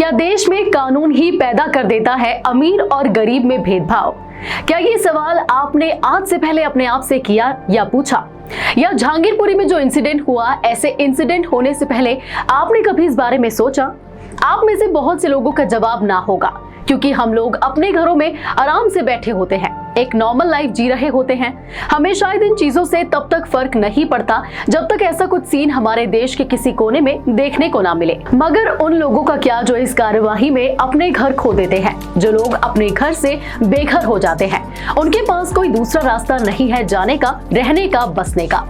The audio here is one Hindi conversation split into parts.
क्या देश में कानून ही पैदा कर देता है अमीर और गरीब में भेदभाव? क्या ये सवाल आपने आज से पहले अपने आप से किया या पूछा? या जहांगीरपुरी में जो इंसिडेंट हुआ, ऐसे इंसिडेंट होने से पहले आपने कभी इस बारे में सोचा? आप में से बहुत से लोगों का जवाब ना होगा, क्योंकि हम लोग अपने घरों में आराम से बैठे होते हैं, एक नॉर्मल लाइफ जी रहे होते हैं। हमें शायद इन चीजों से तब तक फर्क नहीं पड़ता जब तक ऐसा कुछ सीन हमारे देश के किसी कोने में देखने को ना मिले। मगर उन लोगों का क्या जो इस कार्यवाही में अपने घर खो देते हैं, जो लोग अपने घर से बेघर हो जाते हैं, उनके पास कोई दूसरा रास्ता नहीं है जाने का, रहने का, बसने का।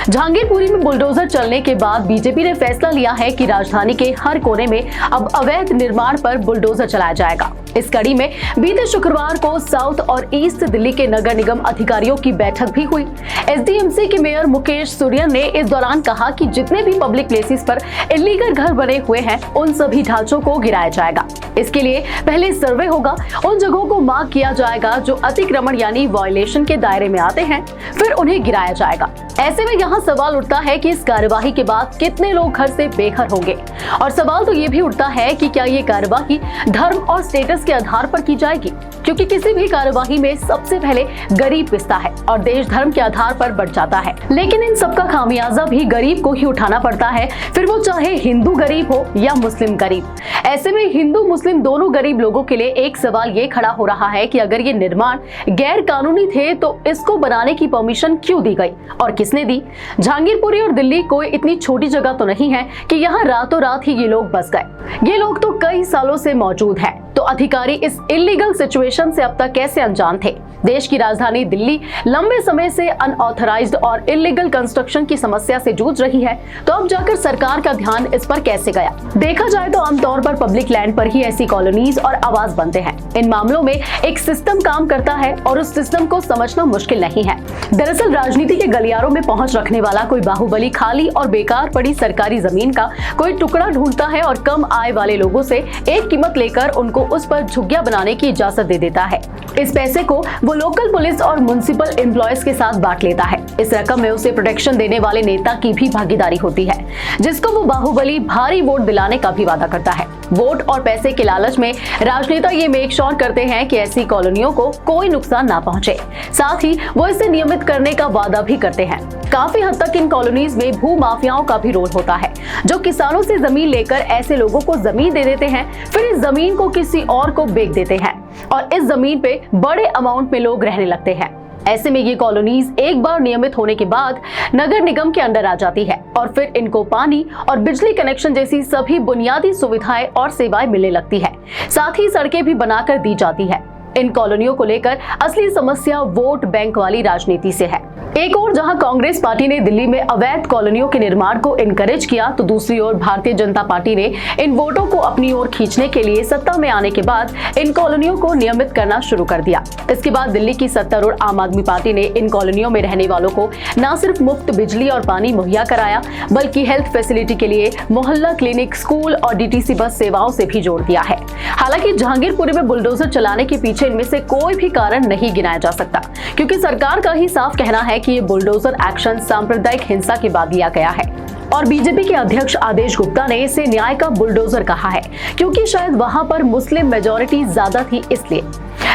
जहांगीरपुरी में बुलडोजर चलने के बाद बीजेपी ने फैसला लिया है कि राजधानी के हर कोने में अब अवैध निर्माण पर बुलडोजर चलाया जाएगा। इस कड़ी में बीते शुक्रवार को साउथ और ईस्ट दिल्ली के नगर निगम अधिकारियों की बैठक भी हुई। एसडीएमसी के मेयर मुकेश सूर्यन ने इस दौरान कहा कि जितने भी पब्लिक प्लेसेस पर इलीगल घर बने हुए हैं, उन सभी ढांचों को गिराया जाएगा। इसके लिए पहले सर्वे होगा, उन जगहों को मार्क किया जाएगा जो अतिक्रमण यानी वायलेशन के दायरे में आते हैं, फिर उन्हें गिराया जाएगा। ऐसे में यहाँ सवाल उठता है कि इस कार्यवाही के बाद कितने लोग घर से बेघर होंगे, और सवाल तो ये भी उठता है कि क्या ये कार्यवाही धर्म और स्टेटस के आधार पर की जाएगी, क्योंकि किसी भी कार्यवाही में सबसे पहले गरीब पिसता है और देश धर्म के आधार पर बढ़ जाता है। लेकिन इन सबका खामियाजा भी गरीब को ही उठाना पड़ता है, फिर वो चाहे हिंदू गरीब हो या मुस्लिम गरीब। ऐसे में हिंदू मुस्लिम दोनों गरीब लोगों के लिए एक सवाल ये खड़ा हो रहा है कि अगर ये निर्माण गैर कानूनी थे तो इसको बनाने की परमिशन क्यों दी गई और किसने दी? जहांगीरपुरी और दिल्ली कोई इतनी छोटी जगह तो नहीं है कि यहाँ रातों रात ही ये लोग बस गए। ये लोग तो कई सालों से मौजूद हैं। तो अधिकारी इस इलीगल सिचुएशन से अब तक कैसे अनजान थे? देश की राजधानी दिल्ली लंबे समय से अनऑथराइज्ड और इलीगल कंस्ट्रक्शन की समस्या से जूझ रही है, तो अब जाकर सरकार का ध्यान इस पर कैसे गया? देखा जाए तो आमतौर पर पब्लिक लैंड पर ही ऐसी कॉलोनीज और आवास बनते हैं। इन मामलों में एक सिस्टम काम करता है और उस सिस्टम को समझना मुश्किल नहीं है। दरअसल राजनीति के गलियारों में पहुंच रखने वाला कोई बाहुबली खाली और बेकार पड़ी सरकारी जमीन का कोई टुकड़ा ढूंढता है और कम आय वाले लोगों से एक कीमत लेकर उनको उस पर झुग्गिया बनाने की इजाजत दे देता है। इस पैसे को वो लोकल पुलिस और म्युनिसिपल एम्प्लॉयज के साथ बांट लेता है। इस रकम में उसे प्रोटेक्शन देने वाले नेता की भी भागीदारी होती है, जिसको वो बाहुबली भारी वोट दिलाने का भी वादा करता है। वोट और पैसे के लालच में राजनेता ये मेक श्योर करते हैं कि ऐसी कॉलोनियों को कोई नुकसान ना पहुंचे। साथ ही वो इसे नियमित करने का वादा भी करते हैं। काफी हद तक इन कॉलोनीज में भू माफियाओं का भी रोल होता है, जो किसानों से जमीन लेकर ऐसे लोगों को जमीन दे देते हैं, फिर इस जमीन को किसी और को बेच देते हैं और इस जमीन पे बड़े अमाउंट में लोग रहने लगते हैं। ऐसे में ये कॉलोनीज एक बार नियमित होने के बाद नगर निगम के अंडर आ जाती है और फिर इनको पानी और बिजली कनेक्शन जैसी सभी बुनियादी सुविधाएं और सेवाएं मिलने लगती है। साथ ही सड़कें भी बनाकर दी जाती है। इन कॉलोनियों को लेकर असली समस्या वोट बैंक वाली राजनीति से है। एक और जहां कांग्रेस पार्टी ने दिल्ली में अवैध कॉलोनियों के निर्माण को इनकरेज किया, तो दूसरी ओर भारतीय जनता पार्टी ने इन वोटों को अपनी ओर खींचने के लिए सत्ता में आने के बाद इन कॉलोनियों को नियमित करना शुरू कर दिया। इसके बाद दिल्ली की सत्तारूढ़ आम आदमी पार्टी ने इन कॉलोनियों में रहने वालों को न सिर्फ मुफ्त बिजली और पानी मुहैया कराया, बल्कि हेल्थ फैसिलिटी के लिए मोहल्ला क्लिनिक, स्कूल और डीटीसी बस सेवाओं से भी जोड़ दिया है। हालांकि जहांगीरपुरी में बुलडोजर चलाने के पीछे इनमें से कोई भी कारण नहीं गिनाया जा सकता, क्योंकि सरकार का ही साफ कहना है कि ये बुलडोजर एक्शन सांप्रदायिक हिंसा के बाद लिया गया है। और बीजेपी के अध्यक्ष आदेश गुप्ता ने इसे न्याय का बुलडोजर कहा है, क्योंकि शायद वहां पर मुस्लिम मेजॉरिटी ज्यादा थी इसलिए।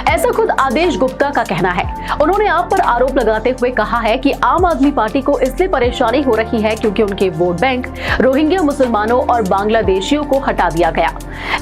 ऐसा खुद आदेश गुप्ता का कहना है। उन्होंने आप पर आरोप लगाते हुए कहा है कि आम आदमी पार्टी को इसलिए परेशानी हो रही है क्योंकि उनके वोट बैंक रोहिंग्या मुसलमानों और बांग्लादेशियों को हटा दिया गया।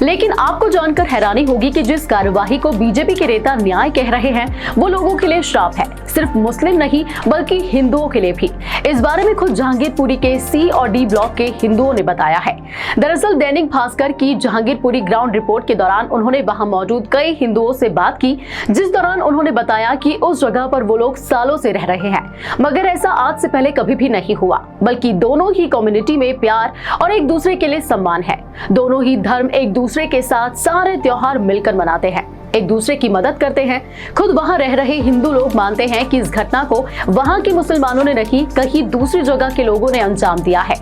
लेकिन आपको जानकर हैरानी होगी कि जिस कार्यवाही को बीजेपी के नेता न्याय कह रहे हैं, वो लोगों के लिए श्राप है, सिर्फ मुस्लिम नहीं बल्कि हिंदुओं के लिए भी। इस बारे में खुद जहांगीरपुरी के सी और डी ब्लॉक के हिंदुओं ने बताया है। दरअसल दैनिक भास्कर की जहांगीरपुरी ग्राउंड रिपोर्ट के दौरान उन्होंने वहां मौजूद कई हिंदुओं से बात की, जिस दौरान उन्होंने बताया कि उस जगह पर वो लोग सालों से रह रहे हैं, मगर ऐसा आज से पहले कभी भी नहीं हुआ, बल्कि दोनों ही कम्युनिटी में प्यार और एक दूसरे के लिए सम्मान है। दोनों ही धर्म एक दूसरे के साथ सारे त्योहार मिलकर मनाते हैं, एक दूसरे की मदद करते हैं। खुद वहां रह रहे हिंदू लोग मानते हैं कि इस घटना को वहां के मुसलमानों ने नहीं, कहीं दूसरी जगह के लोगों ने अंजाम दिया है।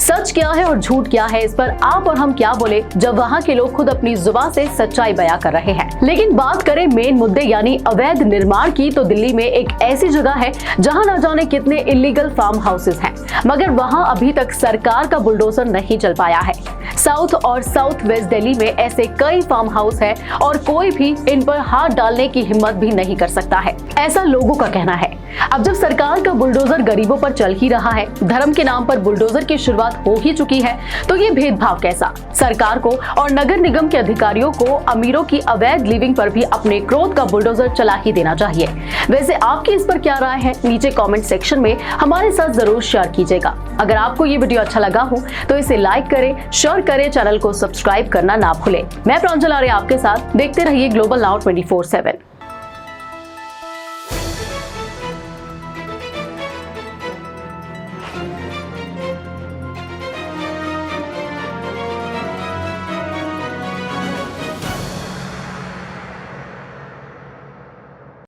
सच क्या है और झूठ क्या है, इस पर आप और हम क्या बोले जब वहाँ के लोग खुद अपनी जुबान से सच्चाई बयां कर रहे हैं। लेकिन बात करें मेन मुद्दे यानी अवैध निर्माण की, तो दिल्ली में एक ऐसी जगह है जहां न जाने कितने इलीगल फार्म हाउसेस हैं, मगर वहां अभी तक सरकार का बुलडोजर नहीं चल पाया है। साउथ और साउथ वेस्ट दिल्ली में ऐसे कई फार्म हाउस है और कोई भी इन पर हाथ डालने की हिम्मत भी नहीं कर सकता है, ऐसा लोगों का कहना है। अब जब सरकार का बुलडोजर गरीबों पर चल ही रहा है, धर्म के नाम पर बुलडोजर की शुरुआत हो ही चुकी है, तो ये भेदभाव कैसा? सरकार को और नगर निगम के अधिकारियों को अमीरों की अवैध लिविंग पर भी अपने क्रोध का बुलडोजर चला ही देना चाहिए। वैसे आपकी इस पर क्या राय है, नीचे कमेंट सेक्शन में हमारे साथ जरूर शेयर कीजिएगा। अगर आपको ये वीडियो अच्छा लगा हो तो इसे लाइक करें, शेयर करें, चैनल को सब्सक्राइब करना ना भूलें। मैं प्रांजल आर्य आपके साथ, देखते रहिए ग्लोबल नाउ 24/7।